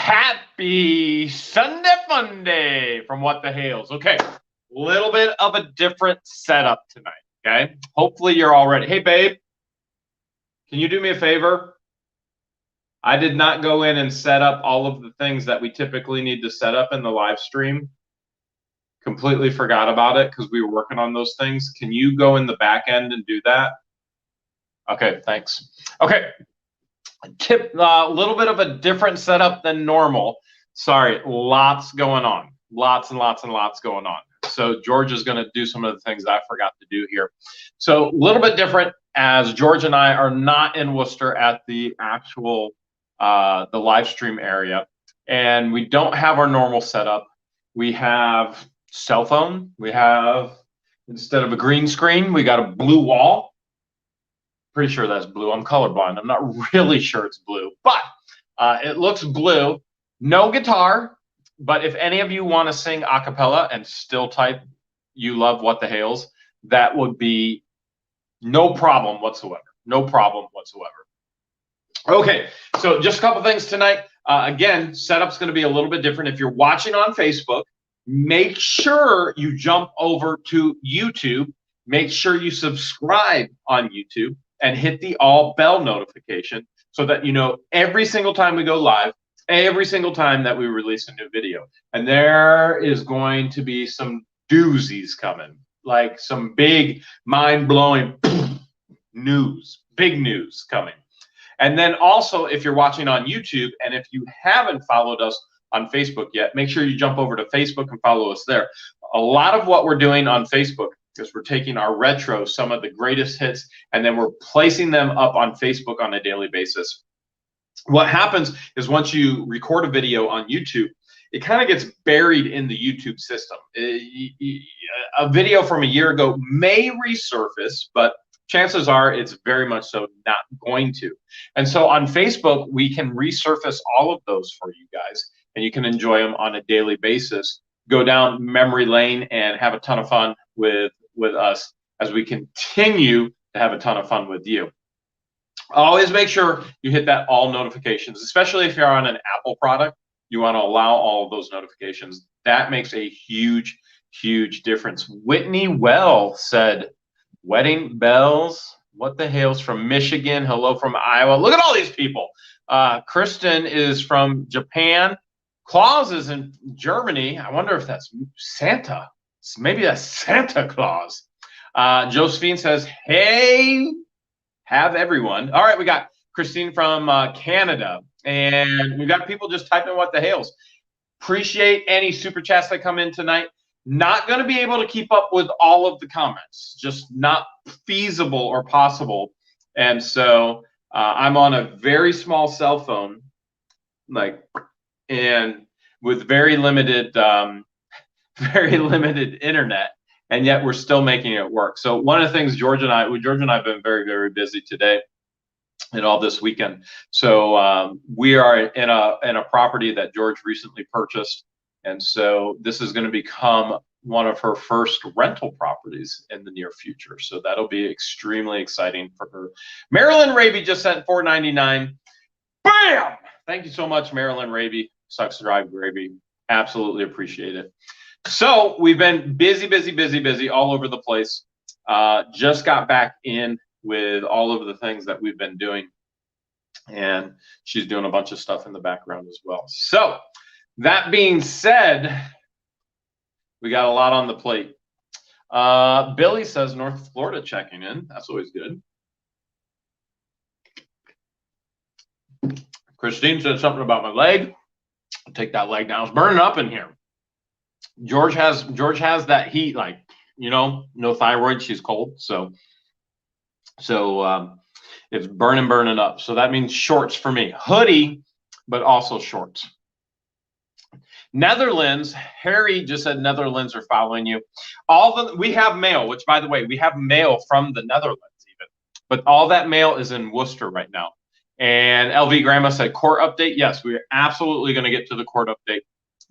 Happy Sunday Fun Day from What the Hales. Okay, little bit of a different setup tonight, okay? Hopefully you're all ready. Hey, babe, can you do me a favor? I did not go in and set up all of the things that we typically need to set up in the live stream. Completely forgot about it because we were working on those things. Can you go in the back end and do that? Okay, thanks. Okay, a little bit of a different setup than normal. Sorry, lots going on. Lots and lots and lots going on. So George is going to do some of the things I forgot to do here. So a little bit different, as George and I are not in Wooster at the actual the live stream area, and we don't have our normal setup. We have cell phone. We have, instead of a green screen, we got a blue wall. Pretty sure that's blue. I'm colorblind. I'm not really sure it's blue, but it looks blue. No guitar, but if any of you want to sing a cappella and still type you love What the Hales, that would be no problem whatsoever. No problem whatsoever. Okay, so just a couple things tonight. Again, setup's going to be a little bit different. If you're watching on Facebook, make sure you jump over to YouTube. Make sure you subscribe on YouTube and hit the all bell notification so that you know every single time we go live, every single time that we release a new video. And there is going to be some doozies coming, like some big mind-blowing news, big news coming. And then also, if you're watching on YouTube and if you haven't followed us on Facebook yet, make sure you jump over to Facebook and follow us there. A lot of what we're doing on Facebook is we're taking our retro, some of the greatest hits, and then we're placing them up on Facebook on a daily basis. What happens is once you record a video on YouTube, it kind of gets buried in the YouTube system. A video from a year ago may resurface, but chances are it's very much so not going to. And so on Facebook, we can resurface all of those for you guys, and you can enjoy them on a daily basis. Go down memory lane and have a ton of fun with us as we continue to have a ton of fun with you. Always make sure you hit that all notifications, especially if you're on an Apple product. You want to allow all of those notifications. That makes a huge, huge difference. Whitney Well said, wedding bells, What the Hales from Michigan. Hello from Iowa. Look at all these people. Kristen is from Japan. Claus is in Germany. I wonder if that's Santa. Maybe that's Santa Claus. Josephine says, hey, have everyone. All right, we got Christine from Canada. And we got people just typing What the Hales. Appreciate any super chats that come in tonight. Not going to be able to keep up with all of the comments. Just not feasible or possible. And so I'm on a very small cell phone, and with very limited internet, and yet we're still making it work. So one of the things George and I have been very, very busy today and all this weekend. So we are in a property that George recently purchased. And so this is going to become one of her first rental properties in the near future. So that'll be extremely exciting for her. Marilyn Raby just sent $4.99. Bam! Thank you so much, Marilyn Raby. Sucks to drive, Raby. Absolutely appreciate it. So we've been busy all over the place. Just got back in with all of the things that we've been doing. And she's doing a bunch of stuff in the background as well. So that being said, we got a lot on the plate. Billy says North Florida checking in. That's always good. Christine said something about my leg. I'll take that leg down. It's burning up in here. George has that heat, like, you know, no thyroid. She's cold, so it's burning up. So that means shorts for me, hoodie, but also shorts. Netherlands, Harry just said Netherlands are following you. We have mail, which, by the way, we have mail from the Netherlands even, but all that mail is in Worcester right now. And LV Grandma said court update. Yes, we are absolutely going to get to the court update.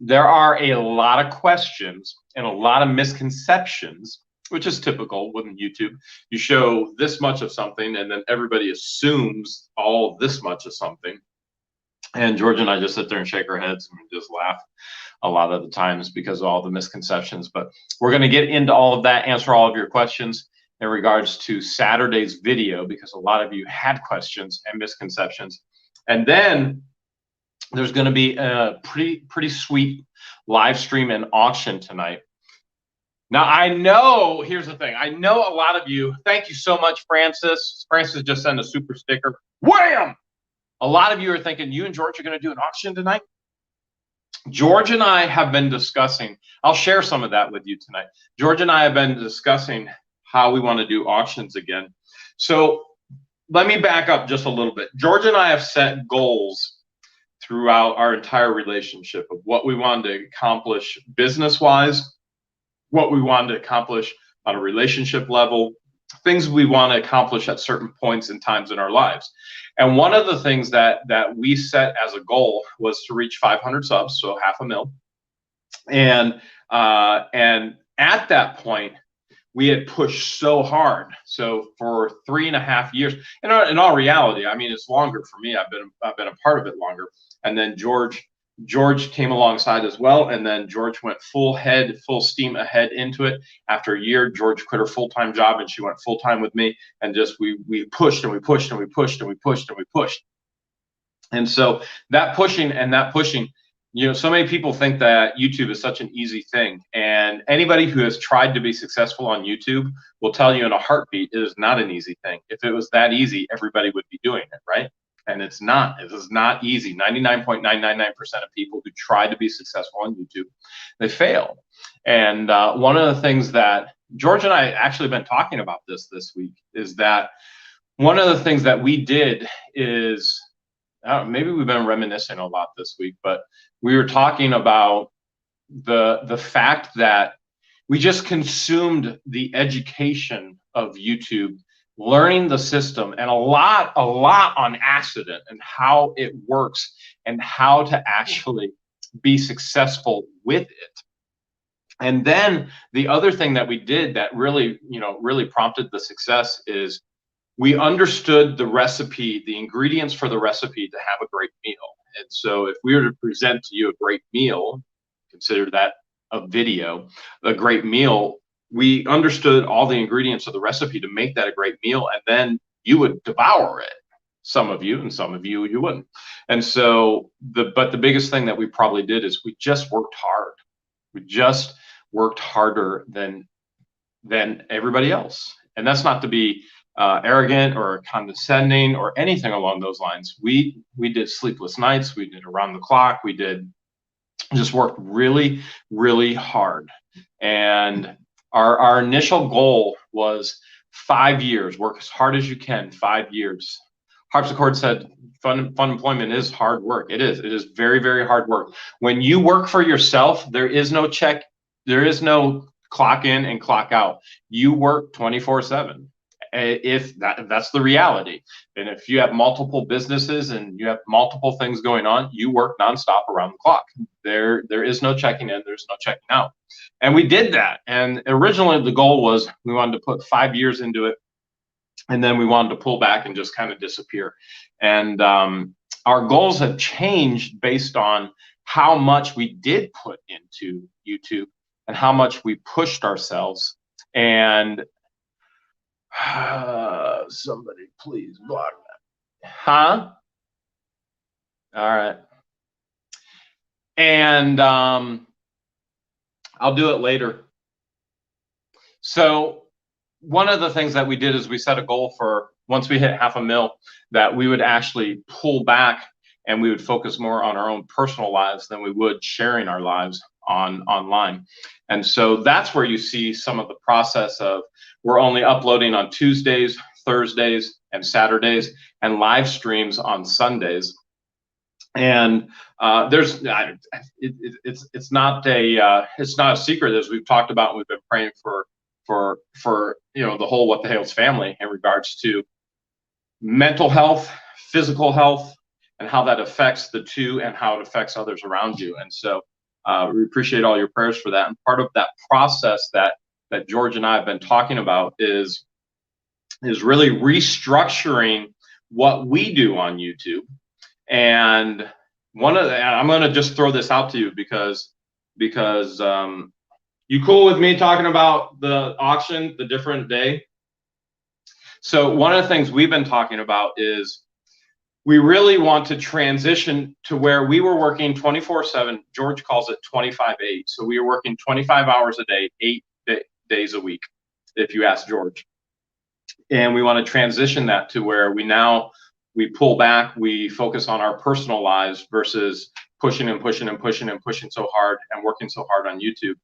There are a lot of questions and a lot of misconceptions, which is typical with YouTube. You show this much of something and then everybody assumes all this much of something. And George and I just sit there and shake our heads and just laugh a lot of the times because of all the misconceptions. But we're going to get into all of that, answer all of your questions in regards to Saturday's video, because a lot of you had questions and misconceptions. And then there's going to be a pretty sweet live stream and auction tonight. Now, I know, here's the thing. I know a lot of you, thank you so much, Francis. Francis just sent a super sticker. Wham! A lot of you are thinking, you and George are going to do an auction tonight? George and I have been discussing, I'll share some of that with you tonight. George and I have been discussing how we want to do auctions again. So let me back up just a little bit. George and I have set goals throughout our entire relationship of what we wanted to accomplish business-wise, what we wanted to accomplish on a relationship level, things we want to accomplish at certain points and times in our lives. And one of the things that we set as a goal was to reach 500 subs, so 500,000. And at that point, we had pushed so hard. So for 3.5 years, in all reality, I mean, it's longer for me. I've been a part of it longer. And then George came alongside as well, and then George went full steam ahead into it. After a year, George quit her full-time job and she went full-time with me, and just we pushed and we pushed and we pushed and we pushed and we pushed. And so that pushing, you know, so many people think that YouTube is such an easy thing, and anybody who has tried to be successful on YouTube will tell you in a heartbeat it is not an easy thing. If it was that easy, everybody would be doing it, right? And it's not. It is not easy. 99.999% of people who try to be successful on YouTube, they fail. And one of the things that George and I actually been talking about this week is that one of the things that we did is, maybe we've been reminiscing a lot this week, but we were talking about the fact that we just consumed the education of YouTube, learning the system, and a lot on accident, and how it works and how to actually be successful with it. And then the other thing that we did that really prompted the success is we understood the recipe, the ingredients for the recipe to have a great meal. And so if we were to present to you a great meal, consider that a video, a great meal, we understood all the ingredients of the recipe to make that a great meal, and then you would devour it. Some of you, and some of you, you wouldn't. And so but the biggest thing that we probably did is we just worked hard. We just worked harder than everybody else. And that's not to be arrogant or condescending or anything along those lines. We did sleepless nights. We did around the clock. We did just worked really, really hard. And our initial goal was 5 years. Work as hard as you can. 5 years. Harpsichord said, fun employment is hard work. It is. It is very, very hard work. When you work for yourself, there is no check. There is no clock in and clock out. You work 24/7. If that's the reality. And if you have multiple businesses and you have multiple things going on, you work nonstop around the clock. There is no checking in, there's no checking out. And we did that. And originally the goal was we wanted to put 5 years into it, and then we wanted to pull back and just kind of disappear. And our goals have changed based on how much we did put into YouTube and how much we pushed ourselves. And somebody please block that. Huh? All right. And I'll do it later. So one of the things that we did is we set a goal for once we hit 500,000 that we would actually pull back and we would focus more on our own personal lives than we would sharing our lives online. And so that's where you see some of the process of we're only uploading on Tuesdays, Thursdays, and Saturdays, and live streams on Sundays. And it's not a secret, as we've talked about. We've been praying for the whole What the Hale's family in regards to mental health, physical health, and how that affects the two and how it affects others around you. And so we appreciate all your prayers for that. And part of that process that George and I have been talking about is really restructuring what we do on YouTube and I'm going to just throw this out to you because you cool with me talking about the auction, the different day? So one of the things we've been talking about is we really want to transition to where we were working 24/7. George calls it 25/8. So we were working 25 hours a day, 8 days a week, if you ask George. And we want to transition that to where we pull back, we focus on our personal lives versus pushing and pushing and pushing and pushing so hard and working so hard on YouTube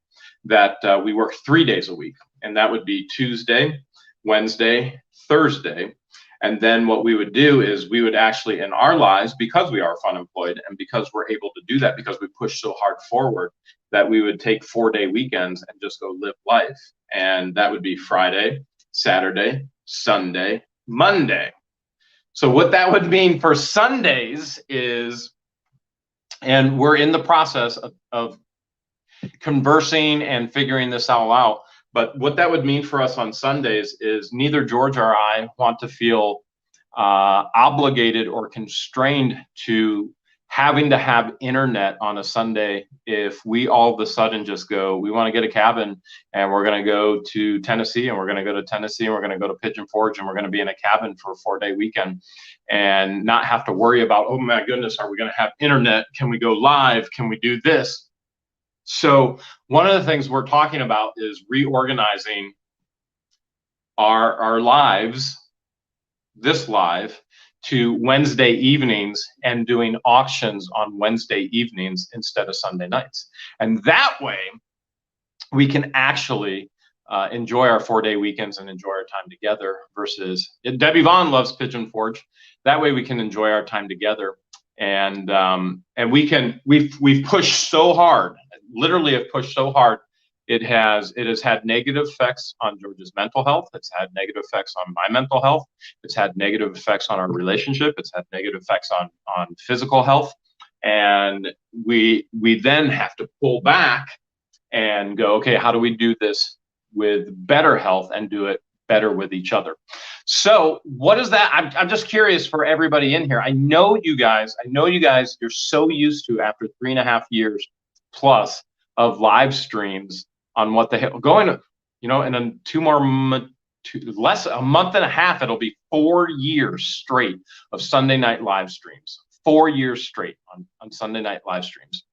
that we work 3 days a week. And that would be Tuesday, Wednesday, Thursday. And then what we would do is we would actually, in our lives, because we are fun employed and because we're able to do that, because we push so hard forward, that we would take 4-day weekends and just go live life. And that would be Friday, Saturday, Sunday, Monday. So what that would mean for Sundays is, and we're in the process of conversing and figuring this all out, but what that would mean for us on Sundays is neither George or I want to feel obligated or constrained to having to have internet on a Sunday if we all of a sudden just go, we want to get a cabin and we're going to go to Tennessee and we're going to go to Tennessee and we're going to go to Pigeon Forge and we're going to be in a cabin for a 4-day weekend and not have to worry about, oh my goodness, are we going to have internet? Can we go live? Can we do this? So one of the things we're talking about is reorganizing our lives, this live, to Wednesday evenings and doing auctions on Wednesday evenings instead of Sunday nights. And that way we can actually enjoy our 4-day weekends and enjoy our time together versus Debbie Vaughn loves Pigeon Forge. That way we can enjoy our time together. And we've pushed so hard, literally have pushed so hard. It has had negative effects on George's mental health. It's had negative effects on my mental health. It's had negative effects on our relationship. It's had negative effects on physical health. And we then have to pull back and go, okay, how do we do this with better health and do it better with each other? So what is that? I'm just curious for everybody in here. I know you guys, you're so used to, after 3.5 years plus of live streams on What the Hale, going to, in a a month and a half, it'll be 4 years straight of Sunday night live streams. 4 years straight on Sunday night live streams.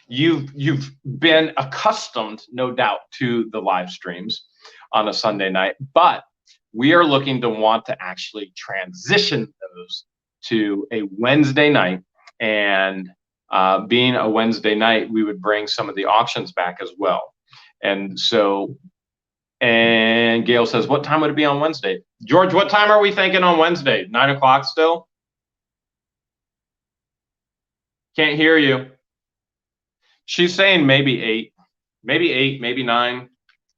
You've been accustomed, no doubt, to the live streams on a Sunday night, but we are looking to want to actually transition those to a Wednesday night. And being a Wednesday night, we would bring some of the auctions back as well. And so, and Gail says, what time would it be on Wednesday? George, what time are we thinking on Wednesday? 9 o'clock still? Can't hear you. She's saying maybe 8, maybe 9.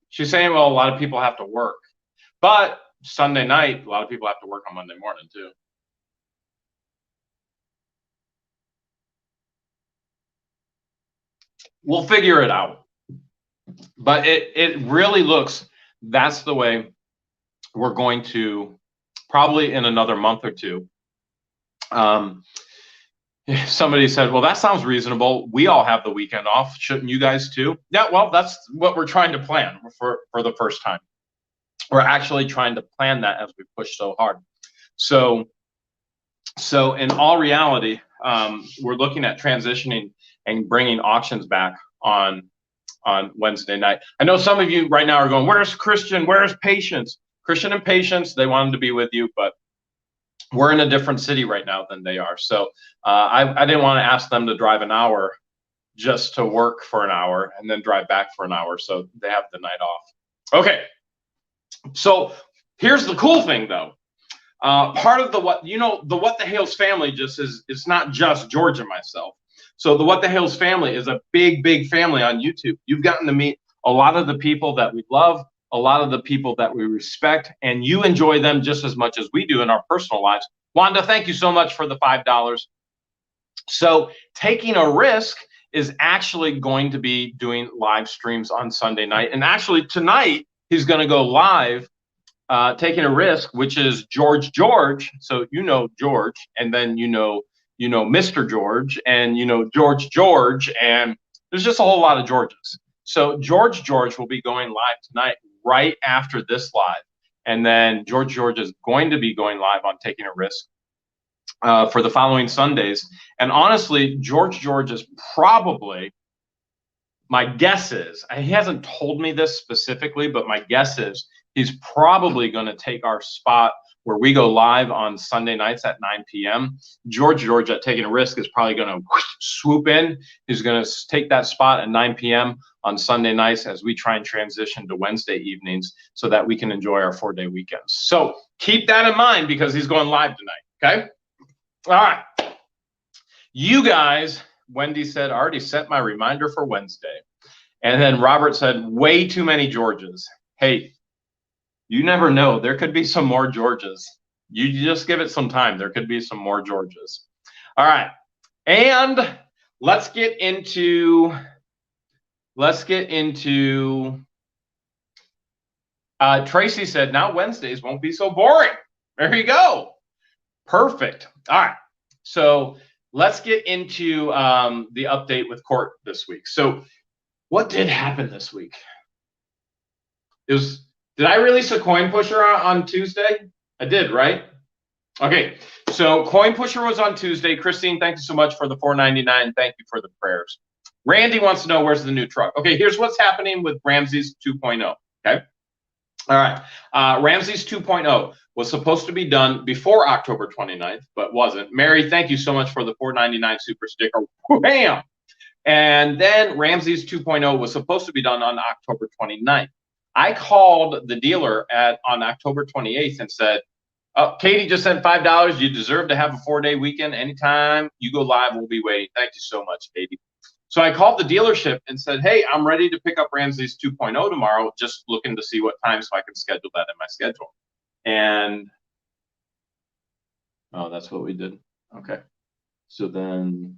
She's saying, well, a lot of people have to work, but Sunday night, a lot of people have to work on Monday morning too. We'll figure it out. But it really looks, that's the way we're going to, probably in another month or two. Somebody said, well, that sounds reasonable. We all have the weekend off. Shouldn't you guys too? Yeah, well, that's what we're trying to plan for the first time. We're actually trying to plan that as we push so hard. So in all reality, we're looking at transitioning and bringing auctions back on Wednesday night. I know some of you right now are going, where's Christian? Where's Patience? Christian and Patience, they wanted to be with you, but we're in a different city right now than they are. So I didn't want to ask them to drive an hour just to work for an hour and then drive back for an hour. So they have the night off. Okay. So here's the cool thing though. Part of the What the Hales family just is, it's not just George and myself. So the What the Hales family is a big family on YouTube. You've gotten to meet a lot of the people that we love, a lot of the people that we respect, and you enjoy them just as much as we do in our personal lives. Wanda, thank you so much for the $5. So taking a risk is actually going to be doing live streams on Sunday night. And actually tonight, he's going to go live, taking a risk, which is George. So you know George, and then you know you know, Mr. George and, you know, George, and there's just a whole lot of Georges. So George will be going live tonight right after this live. And then George is going to be going live on Taking a Risk for the following Sundays. And honestly, George is probably, my guess is, he hasn't told me this specifically, but my guess is he's probably going to take our spot where we go live on Sunday nights at 9 p.m. George at Taking a Risk is probably going to swoop in. He's going to take that spot at 9 p.m. on Sunday nights as we try and transition to Wednesday evenings so that we can enjoy our 4-day weekends. So keep that in mind because he's going live tonight, okay? All right. You guys, Wendy said, I already set my reminder for Wednesday. And then Robert said, way too many Georges. Hey, you never know. There could be some more Georges. You just give it some time. There could be some more Georges. All right. And let's get into Tracy said, now Wednesdays won't be so boring. There you go. Perfect. All right. So let's get into the update with court this week. So what did happen this week? Did I release a coin pusher on Tuesday? I did, right? Okay. So coin pusher was on Tuesday. Christine, thank you so much for the $4.99. Thank you for the prayers. Randy wants to know where's the new truck. Okay, here's what's happening with Ramses 2.0. Okay. All right. Ramses 2.0 was supposed to be done before October 29th, but wasn't. Mary, thank you so much for the $4.99 super sticker. Bam! And then Ramses 2.0 was supposed to be done on October 29th. I called the dealer on October 28th and said, oh, Katie just sent $5. You deserve to have a 4-day weekend. Anytime you go live, we'll be waiting. Thank you so much, Katie. So I called the dealership and said, hey, I'm ready to pick up Ramses 2.0 tomorrow, just looking to see what time so I can schedule that in my schedule. And, oh, that's what we did. Okay. So then,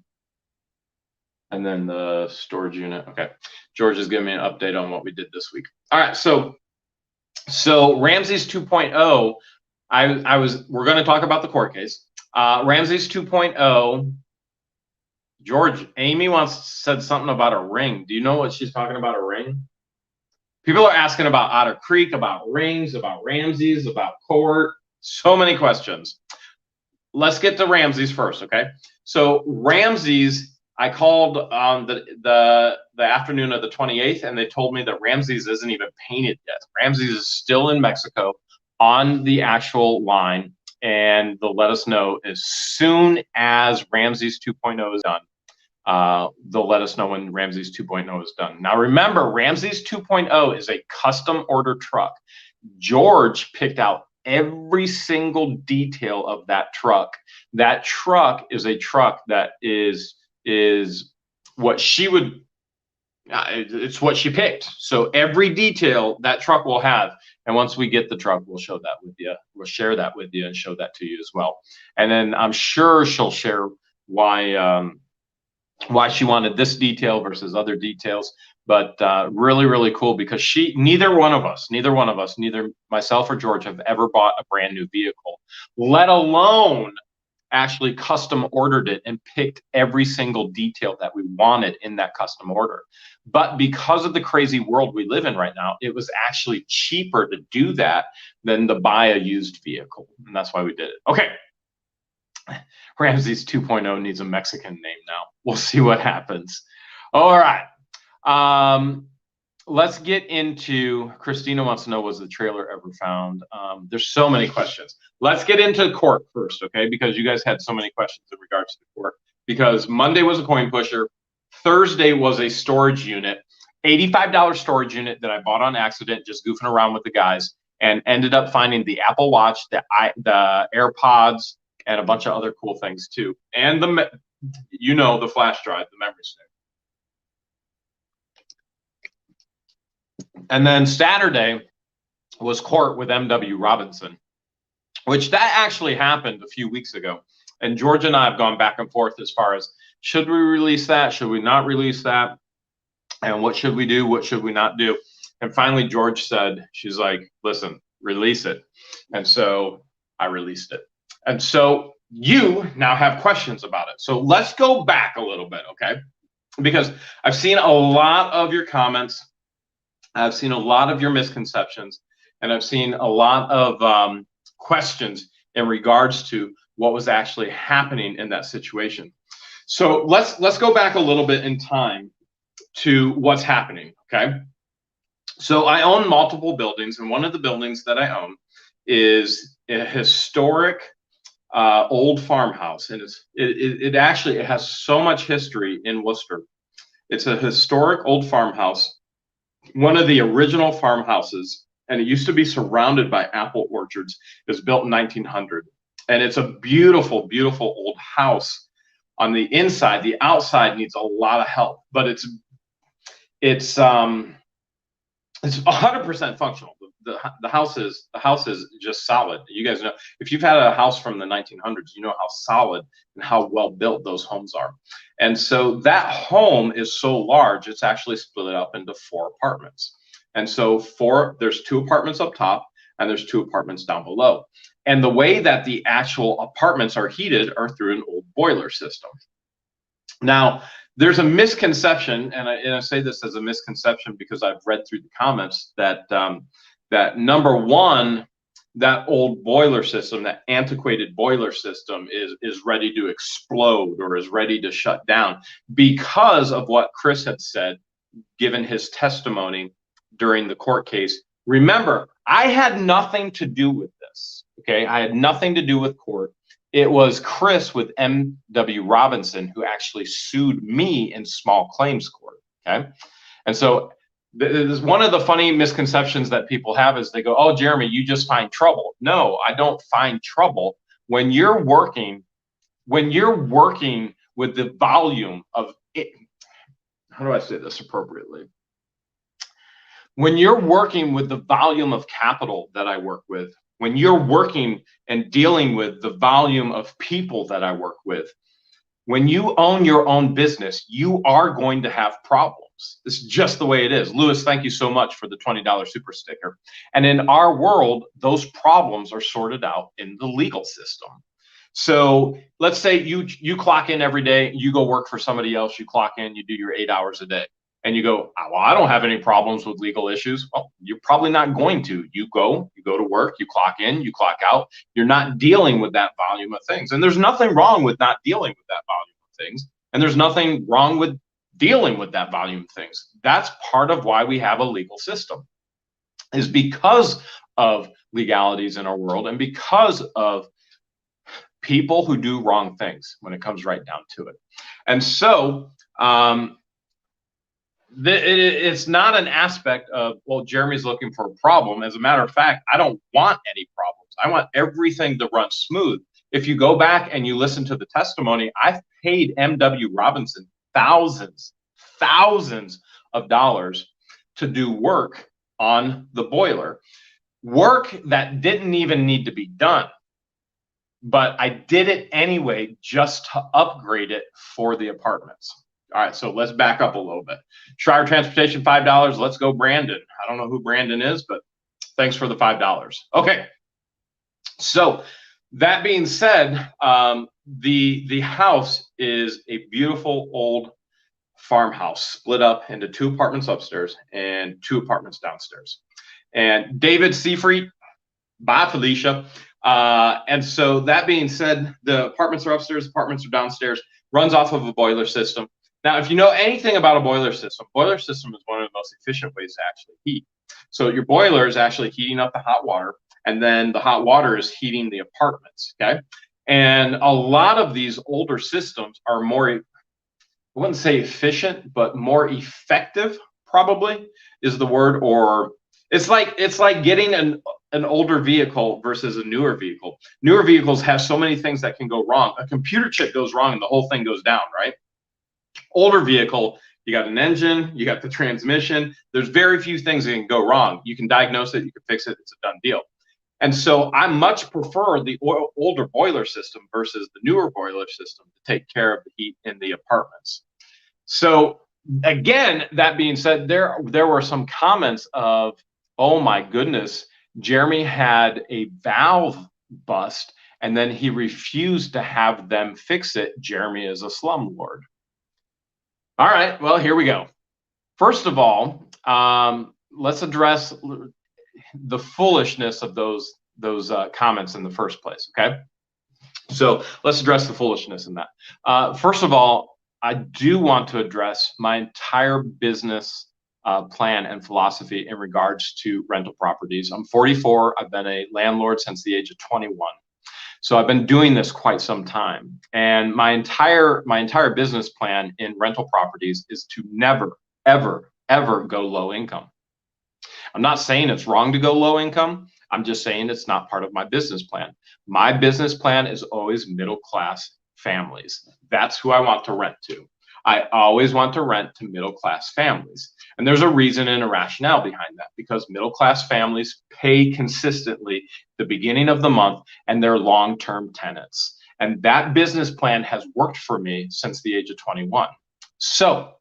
and then the storage unit. Okay. George is giving me an update on what we did this week. All right. So Ramses 2.0, we're going to talk about the court case. Ramses 2.0, George, Amy said something about a ring. Do you know what she's talking about, a ring? People are asking about Otter Creek, about rings, about Ramses, about court. So many questions. Let's get to Ramses first, okay? So Ramses, I called on the afternoon of the 28th, and they told me that Ramses isn't even painted yet. Ramses is still in Mexico on the actual line, and they'll let us know as soon as Ramses 2.0 is done. They'll let us know when Ramses 2.0 is done. Now remember, Ramses 2.0 is a custom order truck. George picked out every single detail of that truck. That truck is a truck that is what she would, it's what she picked. So every detail that truck will have. And once we get the truck, we'll show that with you. We'll share that with you and show that to you as well. And then I'm sure she'll share why she wanted this detail versus other details. But really, really cool because neither one of us, neither myself or George have ever bought a brand new vehicle, let alone actually custom ordered it and picked every single detail that we wanted in that custom order. But because of the crazy world we live in right now, it was actually cheaper to do that than to buy a used vehicle. And that's why we did it. Okay. Ramses 2.0 needs a Mexican name now. We'll see what happens. All right. Let's get into, Christina wants to know, was the trailer ever found? There's so many questions. Let's get into court first, okay? Because you guys had so many questions in regards to court. Because Monday was a coin pusher. Thursday was a storage unit, $85 storage unit that I bought on accident, just goofing around with the guys, and ended up finding the Apple Watch, the AirPods, and a bunch of other cool things too. And the flash drive, the memory stick. And then Saturday was court with M.W. Robinson, which that actually happened a few weeks ago. And George and I have gone back and forth as far as, should we release that? Should we not release that? And what should we do? What should we not do? And finally, George said, she's like, listen, release it. And so I released it. And so you now have questions about it. So let's go back a little bit, okay? Because I've seen a lot of your comments, I've seen a lot of your misconceptions, and I've seen a lot of questions in regards to what was actually happening in that situation. So let's go back a little bit in time to what's happening, okay? So I own multiple buildings, and one of the buildings that I own is a historic old farmhouse, and it actually has so much history in Worcester. It's a historic old farmhouse, one of the original farmhouses, and it used to be surrounded by apple orchards. It was built in 1900, and it's a beautiful, beautiful old house on the inside. The outside needs a lot of help, but it's 100% functional. The house is just solid. You guys know, if you've had a house from the 1900s, you know how solid and how well built those homes are. And so that home is so large, it's actually split up into 4 apartments. And so there's 2 apartments up top and there's 2 apartments down below. And the way that the actual apartments are heated are through an old boiler system. Now, there's a misconception, and I say this as a misconception because I've read through the comments that that number one, that old boiler system, that antiquated boiler system is ready to explode or is ready to shut down because of what Chris had said, given his testimony during the court case. Remember, I had nothing to do with this, okay? I had nothing to do with court. It was Chris with M.W. Robinson who actually sued me in small claims court, okay? And so this is one of the funny misconceptions that people have is they go, oh, Jeremy, you just find trouble. No, I don't find trouble. When you're working with the volume of it, how do I say this appropriately? When you're working with the volume of capital that I work with, when you're working and dealing with the volume of people that I work with, when you own your own business, you are going to have problems. This is just the way it is. Lewis, thank you so much for the $20 super sticker. And in our world, those problems are sorted out in the legal system. So let's say you clock in every day, you go work for somebody else, you clock in, you do your 8 hours a day. And you go, well, I don't have any problems with legal issues. Well, you're probably not going to. You go to work, you clock in, you clock out. You're not dealing with that volume of things. And there's nothing wrong with not dealing with that volume of things. And there's nothing wrong with dealing with that volume of things. That's part of why we have a legal system, is because of legalities in our world and because of people who do wrong things when it comes right down to it. And so, it's not an aspect of, well, Jeremy's looking for a problem. As a matter of fact, I don't want any problems. I want everything to run smooth. If you go back and you listen to the testimony, I've paid M.W. Robinson thousands of dollars to do work on the boiler. Work that didn't even need to be done. But I did it anyway just to upgrade it for the apartments. All right, so let's back up a little bit. Schreier Transportation, $5. Let's go, Brandon. I don't know who Brandon is, but thanks for the $5. Okay, so that being said, the house is a beautiful old farmhouse split up into 2 apartments upstairs and 2 apartments downstairs. And David Seafried, bye, Felicia. And so that being said, the apartments are upstairs, apartments are downstairs, runs off of a boiler system. Now, if you know anything about a boiler system is one of the most efficient ways to actually heat. So your boiler is actually heating up the hot water, and then the hot water is heating the apartments, okay? And a lot of these older systems are more, I wouldn't say efficient, but more effective, probably is the word. Or it's like getting an older vehicle versus a newer vehicle. Newer vehicles have so many things that can go wrong. A computer chip goes wrong and the whole thing goes down, right? Older vehicle, you got an engine, you got the transmission. There's very few things that can go wrong. You can diagnose it, you can fix it, it's a done deal. And so I much prefer the older boiler system versus the newer boiler system to take care of the heat in the apartments. So again, that being said, there were some comments of, oh my goodness, Jeremy had a valve bust and then he refused to have them fix it. Jeremy is a slumlord. All right, well, here we go. First of all, let's address the foolishness of those comments in the first place, okay? So let's address the foolishness in that. First of all, I do want to address my entire business plan and philosophy in regards to rental properties. I'm 44. I've been a landlord since the age of 21. So I've been doing this quite some time. And my entire business plan in rental properties is to never, ever, ever go low income. I'm not saying it's wrong to go low income. I'm just saying it's not part of my business plan. My business plan is always middle class families. That's who I want to rent to. I always want to rent to middle class families. And there's a reason and a rationale behind that, because middle class families pay consistently the beginning of the month and they're long-term tenants. And that business plan has worked for me since the age of 21. So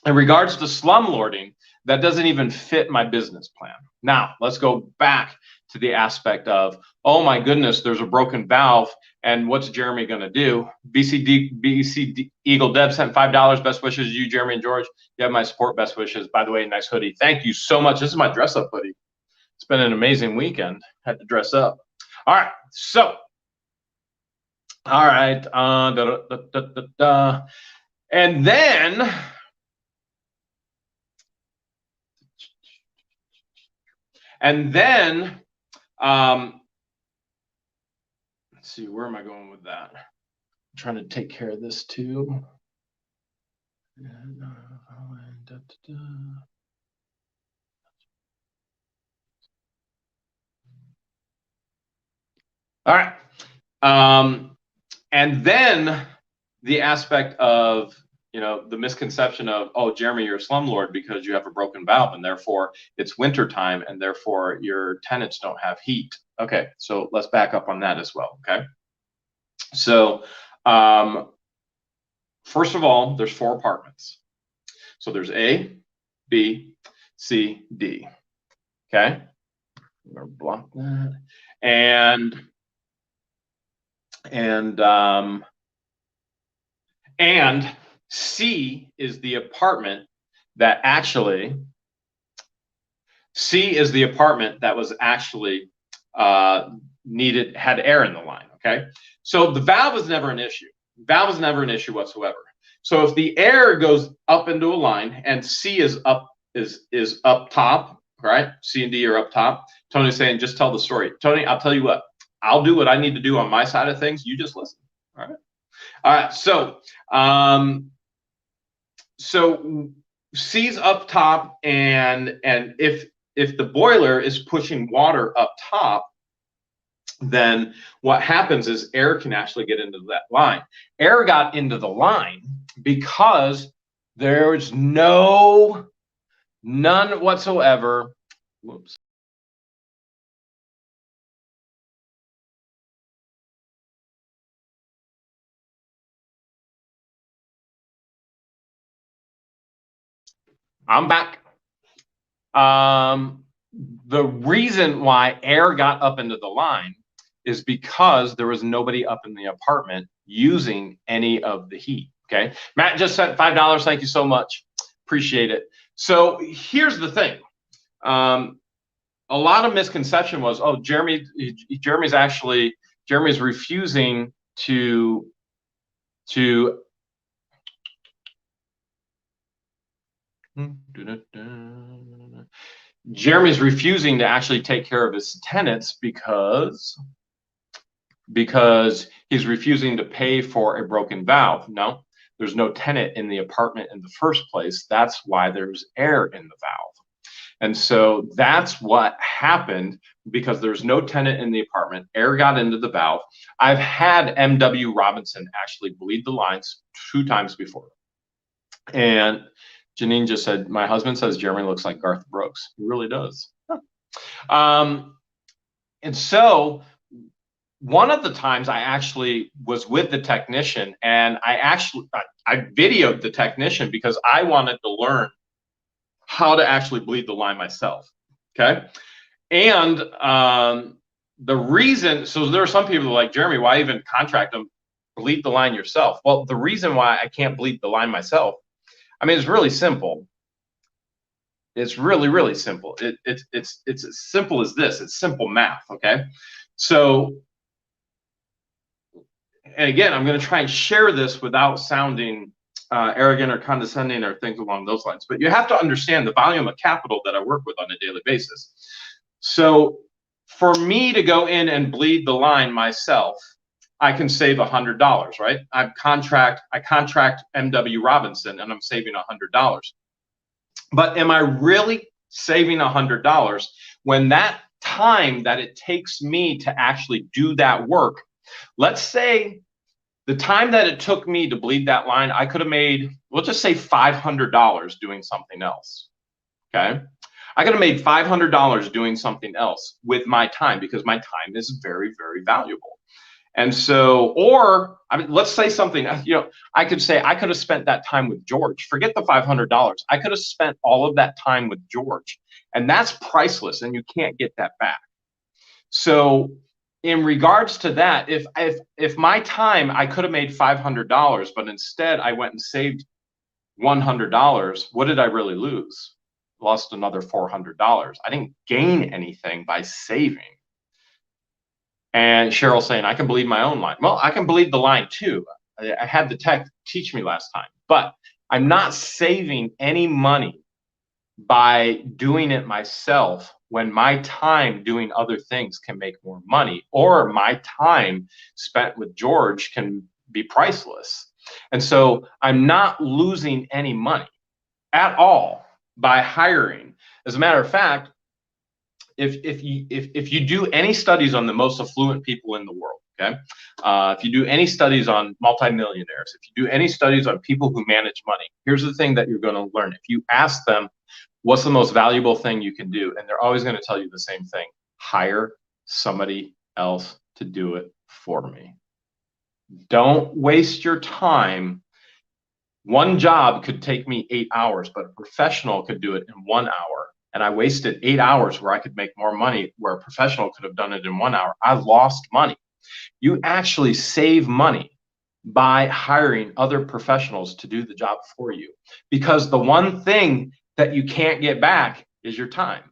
in regards to slumlording, that doesn't even fit my business plan. Now, let's go back to the aspect of, oh my goodness, there's a broken valve, and what's Jeremy going to do? BC Eagle Deb sent $5. Best wishes to you, Jeremy and George. You have my support. Best wishes. By the way, nice hoodie. Thank you so much. This is my dress-up hoodie. It's been an amazing weekend. Had to dress up. All right, so, all right, and then. And then, let's see, where am I going with that? I'm trying to take care of this too. All right. And then the aspect of, you know, the misconception of, oh, Jeremy, you're a slumlord because you have a broken valve and therefore it's winter time and therefore your tenants don't have heat. Okay, so let's back up on that as well, okay? So first of all, there's 4 apartments. So there's A, B, C, D, okay? I'm gonna block that. And C is the apartment that actually, C is the apartment that was actually had air in the line, okay? So the valve is never an issue. Valve is never an issue whatsoever. So if the air goes up into a line and C is up top, right? C and D are up top. Tony's saying, just tell the story. Tony, I'll tell you what, I'll do what I need to do on my side of things. You just listen, all right? All right, so so C's up top, and if the boiler is pushing water up top, then what happens is air can actually get into that line. Air got into the line because there's none whatsoever. Whoops. I'm back. The reason why air got up into the line is because there was nobody up in the apartment using any of the heat, okay? Matt just sent $5. Thank you so much. Appreciate it. So here's the thing. A lot of misconception was, oh, Jeremy's refusing to Jeremy's refusing to actually take care of his tenants because he's refusing to pay for a broken valve. No, there's no tenant in the apartment in the first place. That's why there's air in the valve. And so that's what happened, because there's no tenant in the apartment. Air got into the valve. I've had M.W. Robinson actually bleed the lines 2 times before. And Janine just said, my husband says Jeremy looks like Garth Brooks. He really does. And so one of the times I actually was with the technician, and I videoed the technician because I wanted to learn how to actually bleed the line myself, okay? And the reason, so there are some people that are like, Jeremy, why even contract them? Bleed the line yourself. Well, the reason why I can't bleed the line myself, I mean, it's really simple. It's really, really simple. It's as simple as this. It's simple math, okay? So, and again, I'm going to try and share this without sounding arrogant or condescending or things along those lines. But you have to understand the volume of capital that I work with on a daily basis. So for me to go in and bleed the line myself, I can save $100, right? I contract MW Robinson and I'm saving $100. But am I really saving $100 when that time that it takes me to actually do that work, let's say the time that it took me to bleed that line, I could have made, we'll just say $500 doing something else, okay? I could have made $500 doing something else with my time because my time is very, very valuable. And so, or I mean, let's say something, I could say I could have spent that time with George. Forget the $500. I could have spent all of that time with George, and that's priceless, and you can't get that back. So, in regards to that, if my time I could have made $500, but instead I went and saved $100, what did I really lose? Lost another $400. I didn't gain anything by saving. And Cheryl saying, I can bleed my own line. Well, I can bleed the line too. I had the tech teach me last time, but I'm not saving any money by doing it myself when my time doing other things can make more money, or my time spent with George can be priceless. And so I'm not losing any money at all by hiring. As a matter of fact, if you do any studies on the most affluent people in the world, okay, if you do any studies on multimillionaires, if you do any studies on people who manage money, here's the thing that you're going to learn. If you ask them, what's the most valuable thing you can do? And they're always going to tell you the same thing: hire somebody else to do it for me. Don't waste your time. One job could take me 8 hours, but a professional could do it in 1 hour. And I wasted 8 hours where I could make more money, where a professional could have done it in 1 hour. I lost money. You actually save money by hiring other professionals to do the job for you, because the one thing that you can't get back is your time.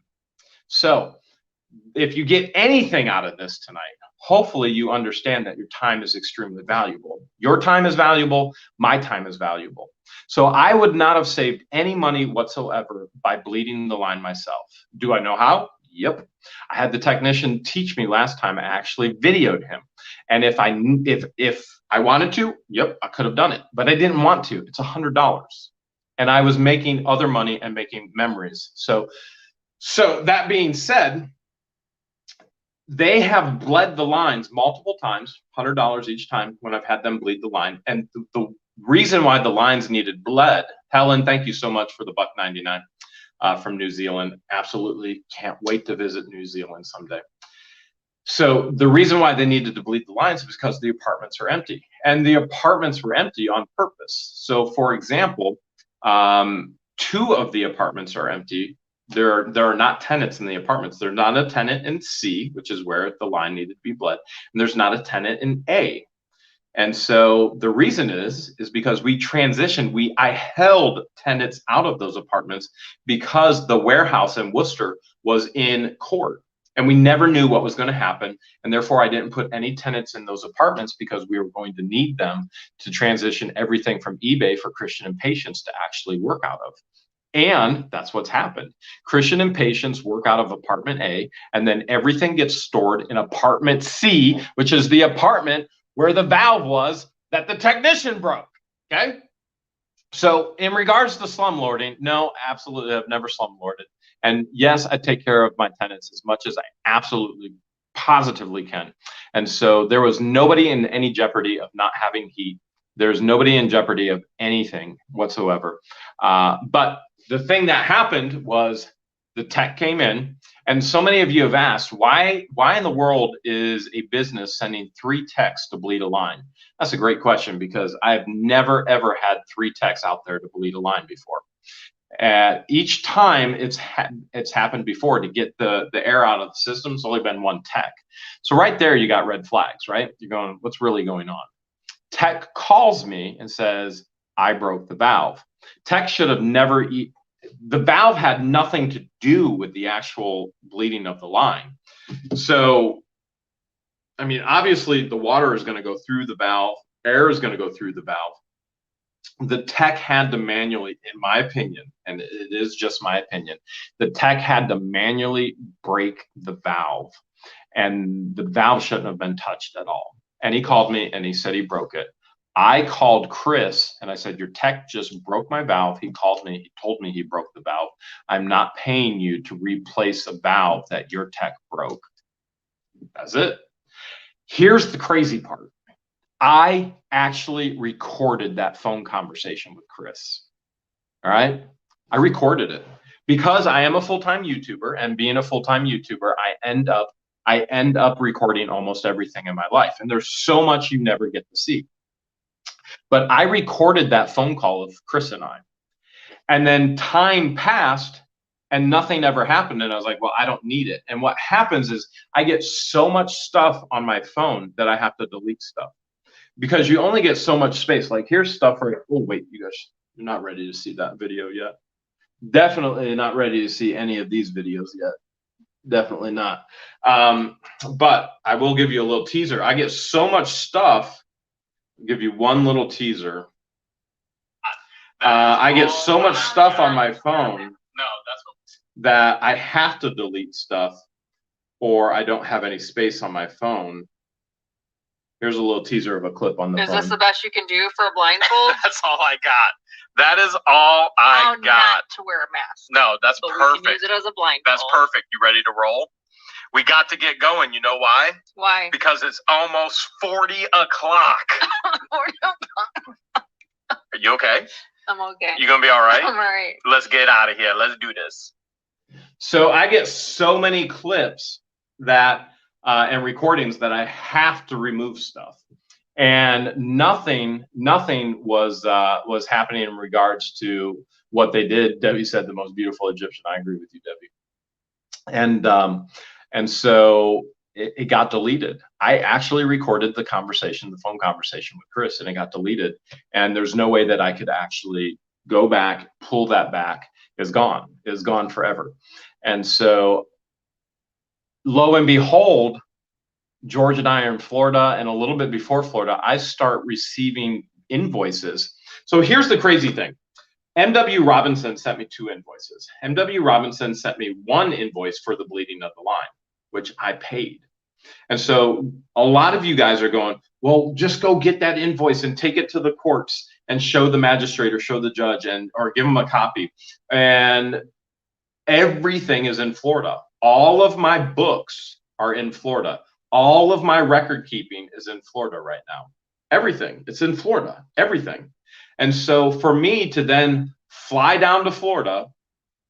So if you get anything out of this tonight, hopefully you understand that your time is extremely valuable. Your time is valuable. My time is valuable. So I would not have saved any money whatsoever by bleeding the line myself. Do I know how? Yep. I had the technician teach me last time. I actually videoed him. And if I wanted to, yep, I could have done it, but I didn't want to. It's $100. And I was making other money and making memories. So that being said, they have bled the lines multiple times, $100 each time when I've had them bleed the line. And the reason why the lines needed bled, Helen, thank you so much for the $1.99 from New Zealand. Absolutely can't wait to visit New Zealand someday. So the reason why they needed to bleed the lines is because the apartments are empty, and the apartments were empty on purpose. So for example, 2 of the apartments are empty. There are not tenants in the apartments. There's not a tenant in C, which is where the line needed to be bled, and there's not a tenant in A. And so the reason is because we transitioned. I held tenants out of those apartments because the warehouse in Wooster was in court, and we never knew what was going to happen. And therefore, I didn't put any tenants in those apartments because we were going to need them to transition everything from eBay for Christian and Patience to actually work out of. And that's what's happened. Christian and Patience work out of apartment A, and then everything gets stored in apartment C, which is the apartment where the valve was that the technician broke, okay? So in regards to slumlording, no, absolutely, I've never slumlorded. And yes, I take care of my tenants as much as I absolutely, positively can. And so there was nobody in any jeopardy of not having heat. There's nobody in jeopardy of anything whatsoever. But the thing that happened was the tech came in, and so many of you have asked, why in the world is a business sending 3 techs to bleed a line? That's a great question, because I've never, ever had 3 techs out there to bleed a line before. Each time it's happened before to get the air out of the system. It's only been one tech. So right there, you got red flags, right? You're going, what's really going on? Tech calls me and says, I broke the valve. Tech should have never the valve had nothing to do with the actual bleeding of the line. So, I mean, obviously the water is going to go through the valve, air is going to go through the valve. The tech had to manually, in my opinion, and it is just my opinion, the tech had to manually break the valve, and the valve shouldn't have been touched at all. And he called me and he said he broke it. I called Chris and I said, your tech just broke my valve. He called me, he told me he broke the valve. I'm not paying you to replace a valve that your tech broke. That's it. Here's the crazy part. I actually recorded that phone conversation with Chris. All right. I recorded it because I am a full-time YouTuber, and being a full-time YouTuber, I end up recording almost everything in my life. And there's so much you never get to see. But I recorded that phone call of Chris and I. And then time passed and nothing ever happened. And I was like, well, I don't need it. And what happens is I get so much stuff on my phone that I have to delete stuff, because you only get so much space. Like here's stuff for, oh wait, you guys, you're not ready to see that video yet. Definitely not ready to see any of these videos yet. Definitely not. But I will give you a little teaser. I get so much stuff. I'll give you one little teaser. I get so much stuff on my phone that I have to delete stuff, or I don't have any space on my phone. Here's a little teaser of a clip on the phone. Is this the best you can do for a blindfold? That's all I got. That is all I got. Not to wear a mask. No, that's but perfect. We can use it as a blindfold. That's perfect. You ready to roll? We got to get going. You know why? Why? Because it's almost 40 o'clock. 40 o'clock. Are you okay? I'm okay. You gonna be all right? I'm all right. Let's get out of here. Let's do this. So I get so many clips that and recordings that I have to remove stuff, and nothing was happening in regards to what they did. Debbie said the most beautiful Egyptian. I agree with you, Debbie. And so it got deleted. I actually recorded the conversation, the phone conversation with Chris, and it got deleted. And there's no way that I could actually go back, pull that back. It's gone. It's gone forever. And so lo and behold, George and I are in Florida, and a little bit before Florida, I start receiving invoices. So here's the crazy thing. M.W. Robinson sent me 2 invoices. M.W. Robinson sent me 1 invoice for the bleeding of the line, which I paid. And so a lot of you guys are going, well, just go get that invoice and take it to the courts and show the magistrate or show the judge or give them a copy. And everything is in Florida. All of my books are in Florida. All of my record keeping is in Florida right now. Everything, it's in Florida, everything. And so for me to then fly down to Florida,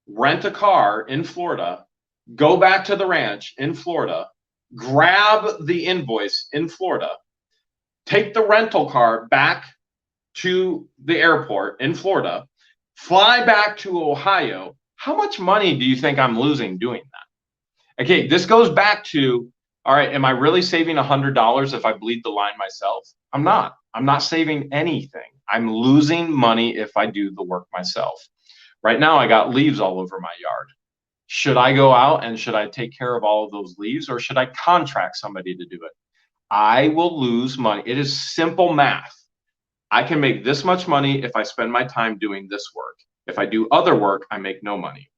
rent a car in Florida, go back to the ranch in Florida, grab the invoice in Florida, take the rental car back to the airport in Florida, fly back to Ohio, how much money do you think I'm losing doing that? Okay, this goes back to, all right, am I really saving $100 if I bleed the line myself? I'm not. I'm not saving anything. I'm losing money if I do the work myself. Right now, I got leaves all over my yard. Should I go out and should I take care of all of those leaves, or should I contract somebody to do it? I will lose money. It is simple math. I can make this much money if I spend my time doing this work. If I do other work, I make no money.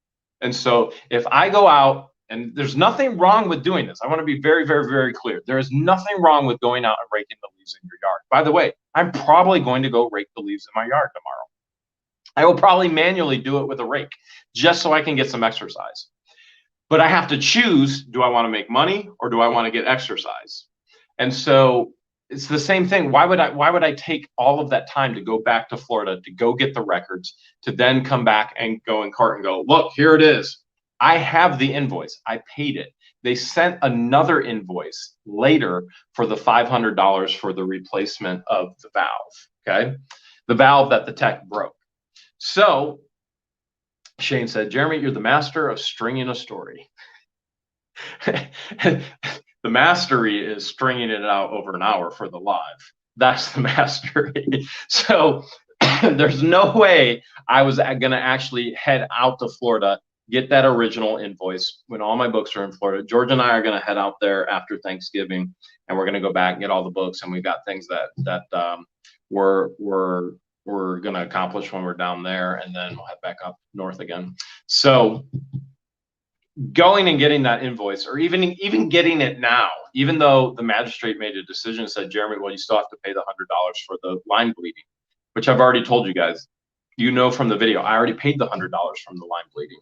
And so if I go out, and there's nothing wrong with doing this. I want to be very, very, very clear. There is nothing wrong with going out and raking the leaves in your yard. By the way, I'm probably going to go rake the leaves in my yard tomorrow. I will probably manually do it with a rake just so I can get some exercise. But I have to choose, do I want to make money or do I want to get exercise? And so it's the same thing. Why would I take all of that time to go back to Florida to go get the records, to then come back and go in court and go, look, here it is. I have the invoice. I paid it. They sent another invoice later for the $500 for the replacement of the valve, okay? The valve that the tech broke. So Shane said, Jeremy, you're the master of stringing a story. The mastery is stringing it out over an hour for the live. That's the mastery. So there's no way I was going to actually head out to Florida, get that original invoice when all my books are in Florida. George and I are going to head out there after Thanksgiving, and we're going to go back and get all the books. And we've got things that we're going to accomplish when we're down there, and then we'll head back up north again. So going and getting that invoice, or even getting it now, even though the magistrate made a decision and said, Jeremy, well, you still have to pay the $100 for the line bleeding, which I've already told you guys, you know, from the video, I already paid the $100 from the line bleeding,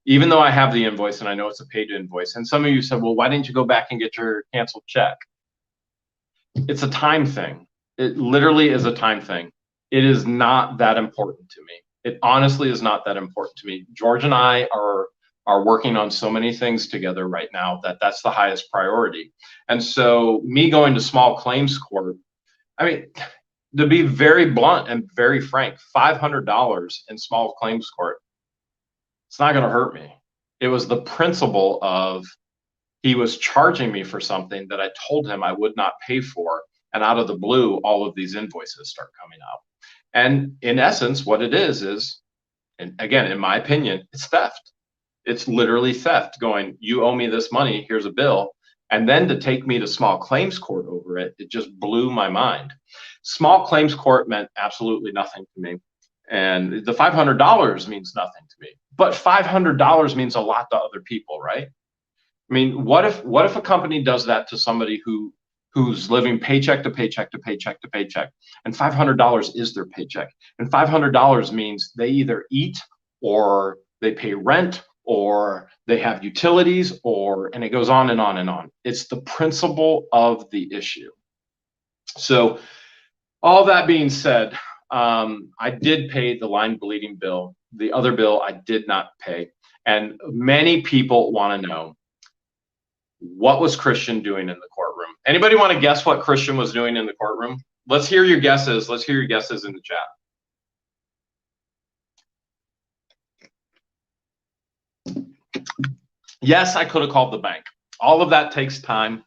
even though I have the invoice and I know it's a paid invoice. And some of you said, well, why didn't you go back and get your canceled check? It's a time thing. It literally is a time thing. It is not that important to me. It honestly is not that important to me. George and I are working on so many things together right now that's the highest priority. And so me going to small claims court, I mean, to be very blunt and very frank, $500 in small claims court, it's not going to hurt me. It was the principle of he was charging me for something that I told him I would not pay for. And out of the blue, all of these invoices start coming out. And in essence, what it is, and again, in my opinion, it's theft. It's literally theft, going, you owe me this money, here's a bill. And then to take me to small claims court over it, it just blew my mind. Small claims court meant absolutely nothing to me. And the $500 means nothing to me. But $500 means a lot to other people, right? I mean, what if a company does that to somebody who's living paycheck to paycheck to paycheck to paycheck, and $500 is their paycheck, and $500 means they either eat or they pay rent or they have utilities, and it goes on and on and on. It's the principle of the issue. So all that being said, I did pay the line bleeding bill. The other bill I did not pay. And many people want to know, what was Christian doing in the courtroom? Anybody want to guess what Christian was doing in the courtroom? Let's hear your guesses. Let's hear your guesses in the chat. Yes, I could have called the bank. All of that takes time.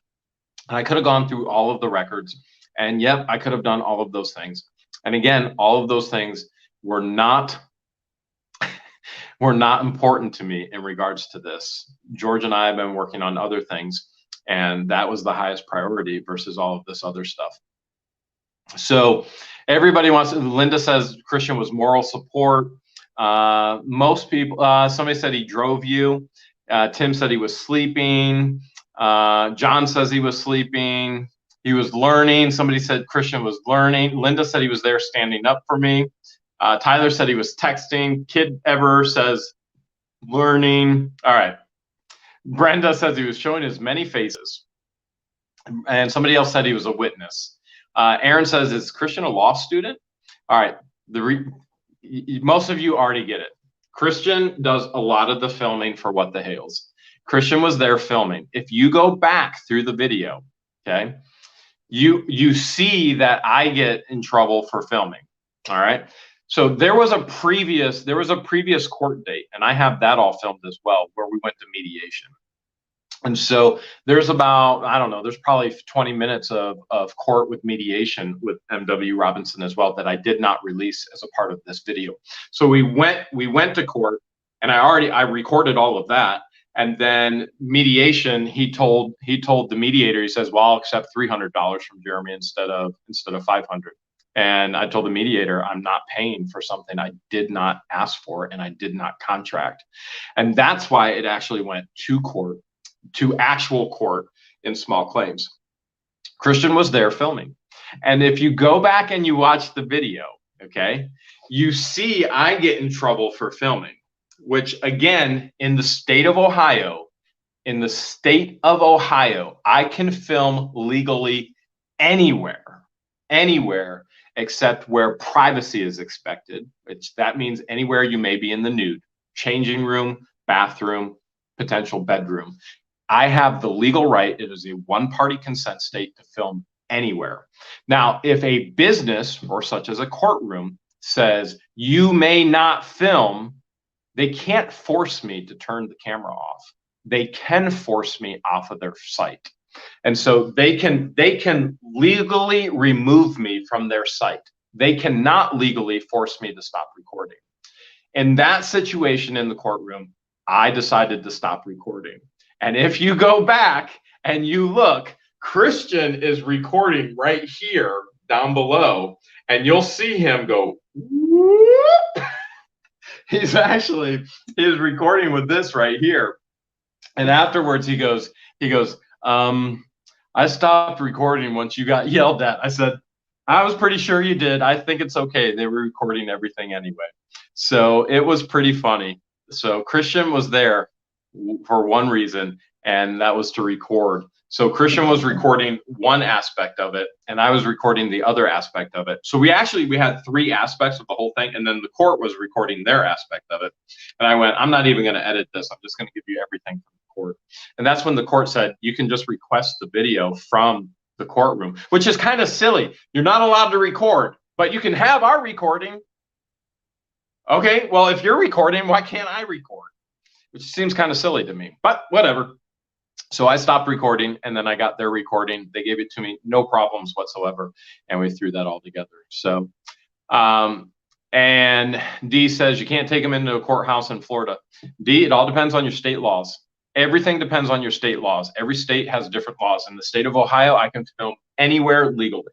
I could have gone through all of the records. And yep, I could have done all of those things. And again, all of those things were not important to me in regards to this. George and I have been working on other things, and that was the highest priority versus all of this other stuff. So everybody wants, Linda says Christian was moral support. Most people, somebody said he drove you. Tim said he was sleeping. John says he was sleeping. He was learning. Somebody said Christian was learning. Linda said he was there standing up for me. Tyler said he was texting. Kid Ever says learning. All right. Brenda says he was showing his many faces. And somebody else said he was a witness. Aaron says, is Christian a law student? All right. Most of you already get it. Christian does a lot of the filming for What the Hales. Christian was there filming. If you go back through the video, okay, you see that I get in trouble for filming. All right. So there was a previous court date, and I have that all filmed as well, where we went to mediation. And so there's about, I don't know, there's probably 20 minutes of court with mediation with M.W. Robinson as well that I did not release as a part of this video. So we went to court, and I recorded all of that. And then mediation, he told the mediator, he says, well, I'll accept $300 from Jeremy instead of $500. And I told the mediator, I'm not paying for something I did not ask for and I did not contract. And that's why it actually went to court, to actual court in small claims. Christian was there filming. And if you go back and you watch the video, okay, you see I get in trouble for filming, which again, in the state of Ohio, I can film legally anywhere except where privacy is expected, which that means anywhere you may be in the nude, changing room, bathroom, potential bedroom. I have the legal right, it is a one-party consent state, to film anywhere. Now, if a business, or such as a courtroom, says you may not film They can't force me to turn the camera off. They can force me off of their site. And so they can legally remove me from their site. They cannot legally force me to stop recording. In that situation in the courtroom, I decided to stop recording. And if you go back and you look, Christian is recording right here down below, and you'll see him go, whoop. He's recording with this right here. And afterwards he goes, I stopped recording once you got yelled at. I said, I was pretty sure you did. I think it's okay. They were recording everything anyway. So it was pretty funny. So Christian was there for one reason, and that was to record. So Christian was recording one aspect of it, and I was recording the other aspect of it. So we had three aspects of the whole thing, and then the court was recording their aspect of it. And I went, I'm not even going to edit this. I'm just going to give you everything from the court. And that's when the court said, you can just request the video from the courtroom, which is kind of silly. You're not allowed to record, but you can have our recording. Okay, well, if you're recording, why can't I record? Which seems kind of silly to me, but whatever. So I stopped recording, and then I got their recording. They gave it to me, no problems whatsoever, and we threw that all together. So, and D says you can't take them into a courthouse in Florida. D, it all depends on your state laws. Everything depends on your state laws. Every state has different laws. In the state of Ohio, I can film anywhere legally.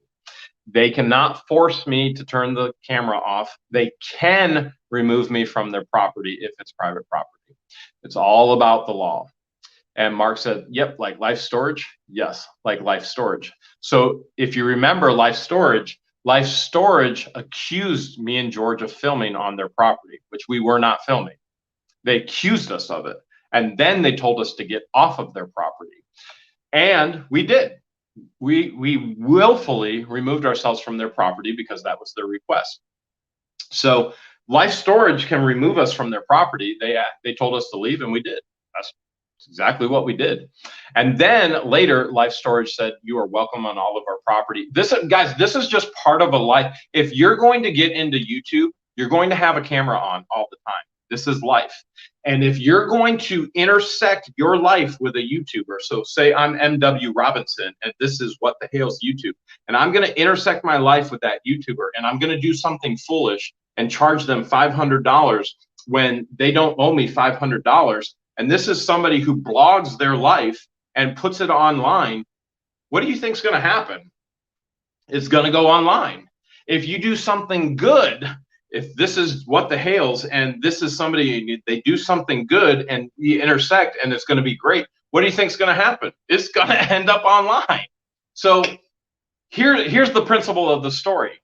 They cannot force me to turn the camera off. They can remove me from their property if it's private property. It's all about the law. And Mark said, yep, like life storage. Yes, like life storage. So if you remember life storage accused me and George of filming on their property, which we were not filming. They accused us of it. And then they told us to get off of their property. And we did. We willfully removed ourselves from their property because that was their request. So life storage can remove us from their property. They told us to leave, and we did. That's exactly what we did. And then later, life storage said, you are welcome on all of our property. Guys, this is just part of a life. If you're going to get into YouTube, you're going to have a camera on all the time. This is life. And if you're going to intersect your life with a YouTuber, so say I'm MW Robinson, and this is What the Hale's YouTube, and I'm going to intersect my life with that YouTuber, and I'm going to do something foolish and charge them $500 when they don't owe me $500, and this is somebody who blogs their life and puts it online, what do you think is going to happen? It's going to go online. If you do something good, if this is What the Hales and this is somebody, they do something good and you intersect and it's going to be great, what do you think is going to happen? It's going to end up online. So here's the principle of the story.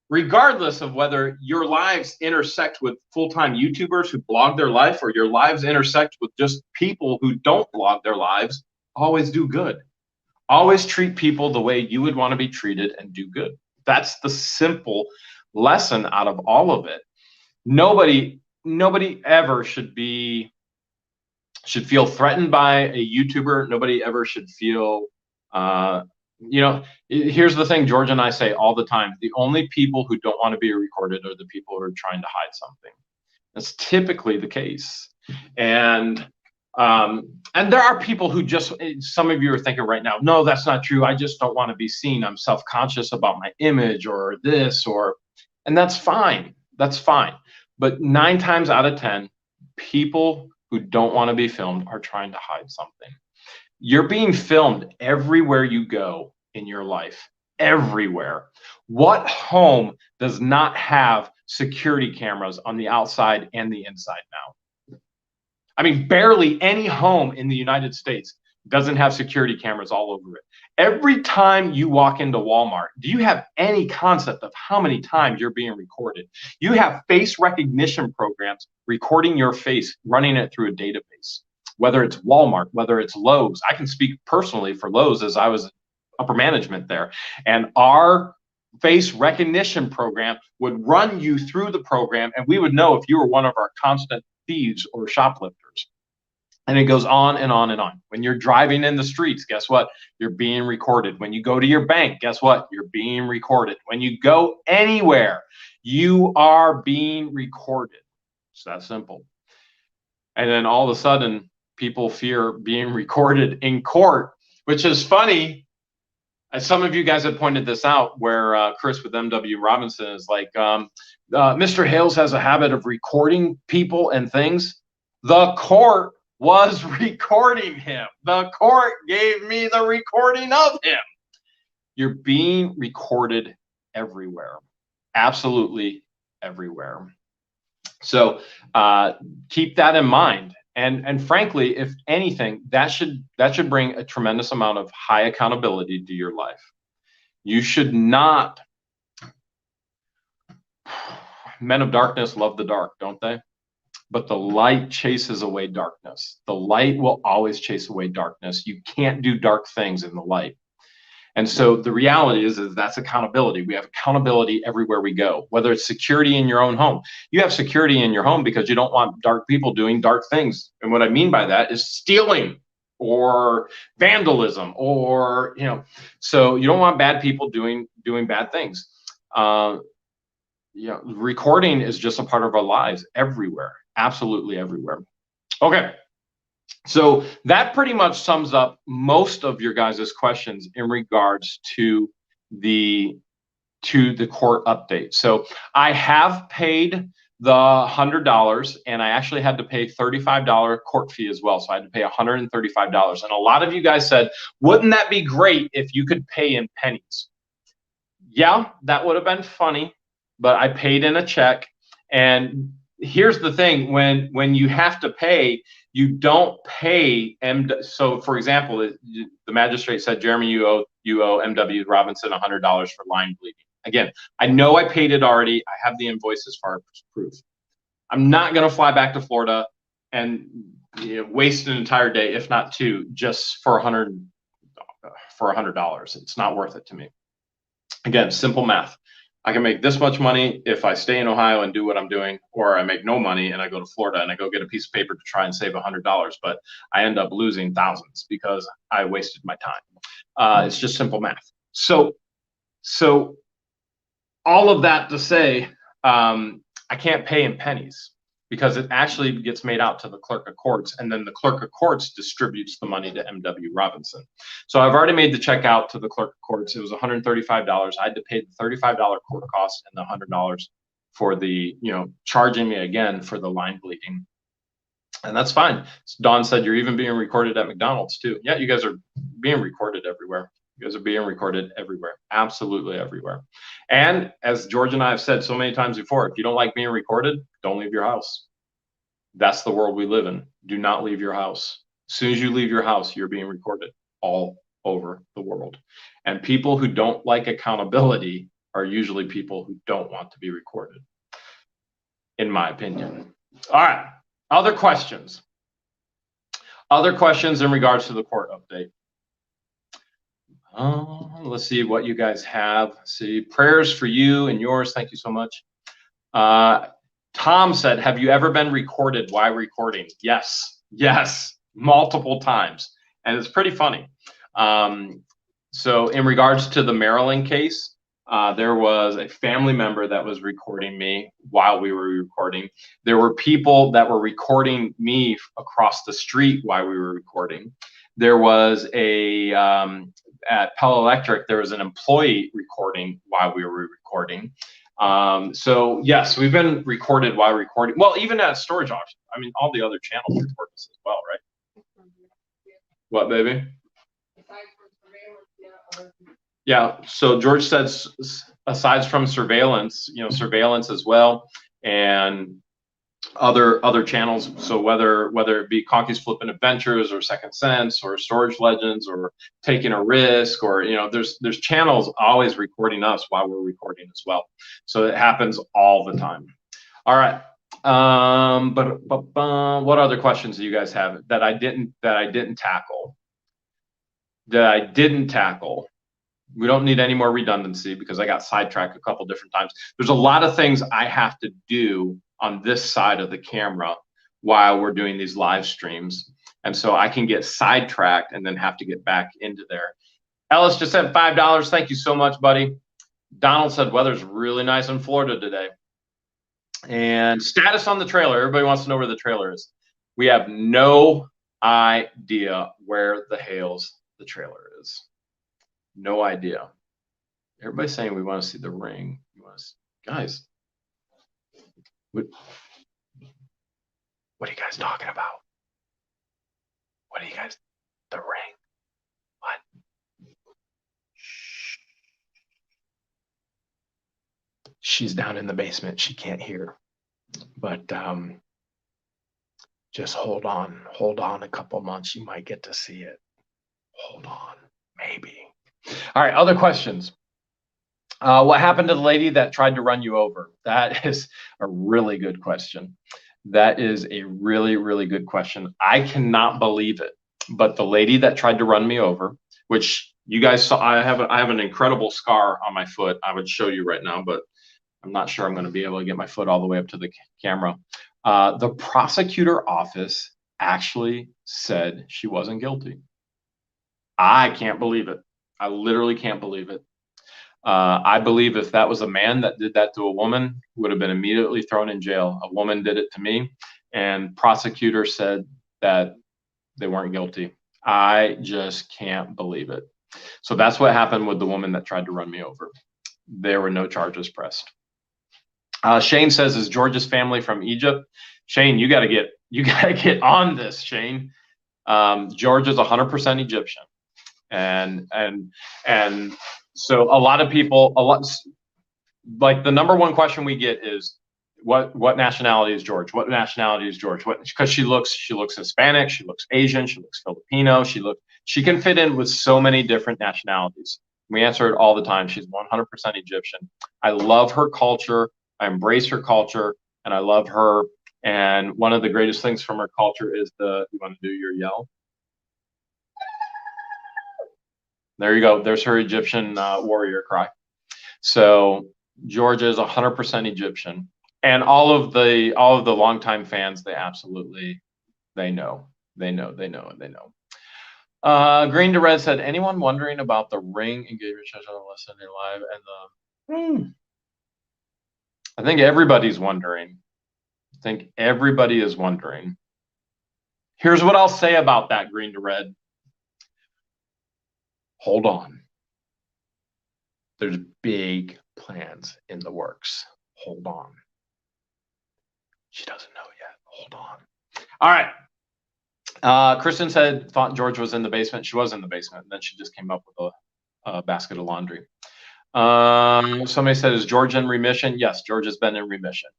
Regardless of whether your lives intersect with full-time YouTubers who blog their life or your lives intersect with just people who don't blog their lives, always do good. Always treat people the way you would want to be treated and do good. That's the simple lesson out of all of it. Nobody ever should feel threatened by a YouTuber. Nobody ever should feel here's the thing George and I say all the time: the only people who don't want to be recorded are the people who are trying to hide something. That's typically the case. And there are people who just, some of you are thinking right now, no, that's not true. I just don't want to be seen. I'm self-conscious about my image or this, and that's fine. That's fine. But 9 times out of 10, people who don't want to be filmed are trying to hide something. You're being filmed everywhere you go in your life, everywhere. What home does not have security cameras on the outside and the inside now? I mean, barely any home in the United States doesn't have security cameras all over it. Every time you walk into Walmart, do you have any concept of how many times you're being recorded? You have face recognition programs recording your face, running it through a database. Whether it's Walmart, whether it's Lowe's. I can speak personally for Lowe's as I was upper management there. And our face recognition program would run you through the program, and we would know if you were one of our constant thieves or shoplifters. And it goes on and on and on. When you're driving in the streets, guess what? You're being recorded. When you go to your bank, guess what? You're being recorded. When you go anywhere, you are being recorded. It's that simple. And then all of a sudden, people fear being recorded in court, which is funny. Some of you guys have pointed this out, where Chris with MW Robinson is like, Mr. Hales has a habit of recording people and things. The court was recording him. The court gave me the recording of him. You're being recorded everywhere, absolutely everywhere. So keep that in mind. And frankly, if anything, that should bring a tremendous amount of high accountability to your life. You should not. Men of darkness love the dark, don't they? But the light chases away darkness. The light will always chase away darkness. You can't do dark things in the light. And so the reality is that's accountability. We have accountability everywhere we go, whether it's security in your own home. You have security in your home because you don't want dark people doing dark things. And what I mean by that is stealing or vandalism, or, so you don't want bad people doing bad things. Recording is just a part of our lives everywhere, absolutely everywhere. Okay. So that pretty much sums up most of your guys' questions in regards to the court update. So I have paid the $100, and I actually had to pay $35 court fee as well. So I had to pay $135. And a lot of you guys said, wouldn't that be great if you could pay in pennies? Yeah, that would have been funny, but I paid in a check. And here's the thing, when you have to pay, you don't pay so for example, the magistrate said, Jeremy, you owe MW Robinson $100 for line bleeding. Again, I know I paid it already. I have the invoice as far as proof. I'm not going to fly back to Florida and waste an entire day, if not two, just for $100. It's not worth it to me. Again, simple math. I can make this much money if I stay in Ohio and do what I'm doing, or I make no money and I go to Florida and I go get a piece of paper to try and save $100, but I end up losing thousands because I wasted my time. It's just simple math. So all of that to say, I can't pay in pennies because it actually gets made out to the clerk of courts, and then the clerk of courts distributes the money to MW Robinson. So I've already made the check out to the clerk of courts. It was $135. I had to pay the $35 court cost and the $100 for the, charging me again for the line bleeding. And that's fine. Dawn said, you're even being recorded at McDonald's too. Yeah, you guys are being recorded everywhere. You guys are being recorded everywhere, absolutely everywhere. And as George and I have said so many times before, if you don't like being recorded, don't leave your house. That's the world we live in. Do not leave your house. As soon as you leave your house, you're being recorded all over the world. And people who don't like accountability are usually people who don't want to be recorded, in my opinion. All right, other questions? Other questions in regards to the court update? Let's see what you guys have. See, prayers for you and yours. Thank you so much. Tom said, have you ever been recorded while recording? Yes, multiple times. And it's pretty funny. So in regards to the Maryland case, there was a family member that was recording me while we were recording. There were people that were recording me across the street while we were recording. There was at Pell Electric, there was an employee recording while we were recording. So yes, we've been recorded while recording. Well, even at storage auction. I mean, all the other channels record us as well, right? What, baby? Yeah. So George says, aside from surveillance, surveillance as well, and other channels. So whether it be Conky's Flippin' Adventures or Second Sense or Storage Legends or Taking a Risk, or there's channels always recording us while we're recording as well. So it happens all the time. All right. But what other questions do you guys have that I didn't tackle? We don't need any more redundancy because I got sidetracked a couple different times. There's a lot of things I have to do on this side of the camera while we're doing these live streams. And so I can get sidetracked and then have to get back into there. Ellis just sent $5. Thank you so much, buddy. Donald said weather's really nice in Florida today. And status on the trailer. Everybody wants to know where the trailer is. We have no idea where the trailer is. No idea. Everybody's saying we want to see the ring. Guys, what are you guys talking about? What are you guys? The ring. What? Shh. She's down in the basement. She can't hear. But just hold on a couple months. You might get to see it. Hold on, maybe. All right, other questions. What happened to the lady that tried to run you over? That is a really good question. That is a really, really good question. I cannot believe it. But the lady that tried to run me over, which you guys saw, I have an incredible scar on my foot. I would show you right now, but I'm not sure I'm going to be able to get my foot all the way up to the camera. The prosecutor office actually said she wasn't guilty. I can't believe it. I literally can't believe it. I believe if that was a man that did that to a woman, would have been immediately thrown in jail. A woman did it to me, and prosecutor said that they weren't guilty. I just can't believe it. So that's what happened with the woman that tried to run me over. There were no charges pressed. Shane says, "Is George's family from Egypt?" Shane, you got to get on this, Shane. George is 100% Egyptian, and so a lot of people, like the number one question we get is, what nationality is George? What nationality is George? Because she looks Hispanic, she looks Asian, she looks Filipino, she can fit in with so many different nationalities. We answer it all the time. She's 100% Egyptian. I love her culture. I embrace her culture, and I love her. And one of the greatest things from her culture is you want to do your yell? There you go. There's her Egyptian warrior cry. So Georgia is 100% Egyptian, and all of the longtime fans, they know. Green to Red said, "Anyone wondering about the ring engagement on Sunday Live and the?" I think everybody's wondering. I think everybody is wondering. Here's what I'll say about that, Green to Red. Hold on. There's big plans in the works. Hold on. She doesn't know yet. Hold on. All right. Kristen said, thought George was in the basement. She was in the basement. And then she just came up with a basket of laundry. Somebody said, "Is George in remission?" Yes, George has been in remission.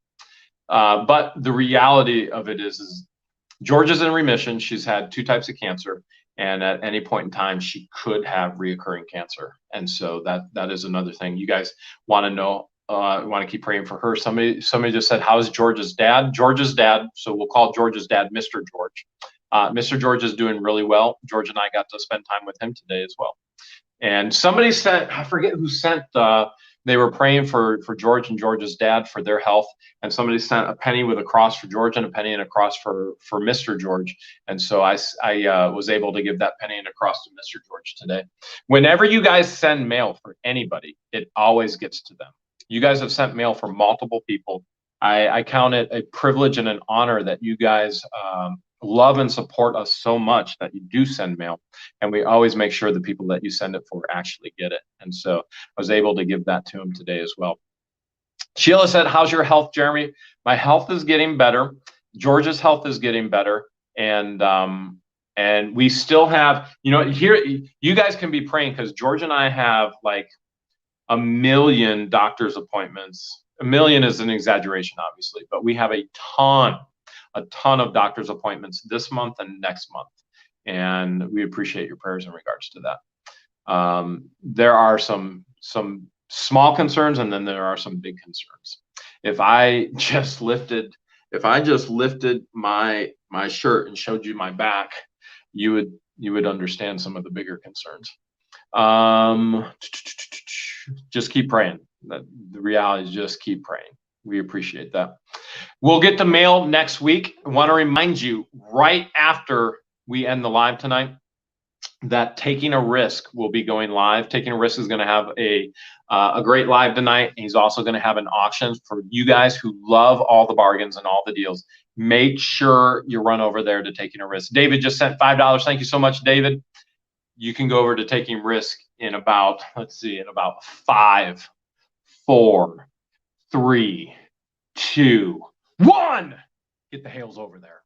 But the reality of it is George is in remission. She's had 2 types of cancer. And at any point in time, she could have reoccurring cancer. And so that is another thing. You guys want to know, want to keep praying for her. Somebody just said, "How's George's dad?" George's dad, so we'll call George's dad Mr. George. Mr. George is doing really well. George and I got to spend time with him today as well. And somebody sent, I forget who sent, they were praying for George and George's dad for their health. And somebody sent a penny with a cross for George and a penny and a cross for Mr. George. And so I was able to give that penny and a cross to Mr. George today. Whenever you guys send mail for anybody, it always gets to them. You guys have sent mail for multiple people. I count it a privilege and an honor that you guys love and support us so much that you do send mail, and we always make sure the people that you send it for actually get it. And so I was able to give that to him today as well. Sheila said, "How's your health, Jeremy?" My health is getting better. George's health is getting better, and we still have, here you guys can be praying, because George and I have like 1 million doctor's appointments. 1 million is an exaggeration, obviously, but we have a ton of doctor's appointments this month and next month, and we appreciate your prayers in regards to that. There are some small concerns, and then there are some big concerns. If I just lifted my shirt and showed you my back, you would understand some of the bigger concerns. Just keep praying. The reality is, just keep praying. We appreciate that. We'll get the mail next week. I want to remind you, right after we end the live tonight, that Taking a Risk will be going live. Taking a Risk is going to have a great live tonight. He's also going to have an auction for you guys who love all the bargains and all the deals. Make sure you run over there to Taking a Risk. David just sent $5. Thank you so much, David. You can go over to Taking Risk in about, let's see, in about 5, 4, 3, 2, 1. Get the Hales over there.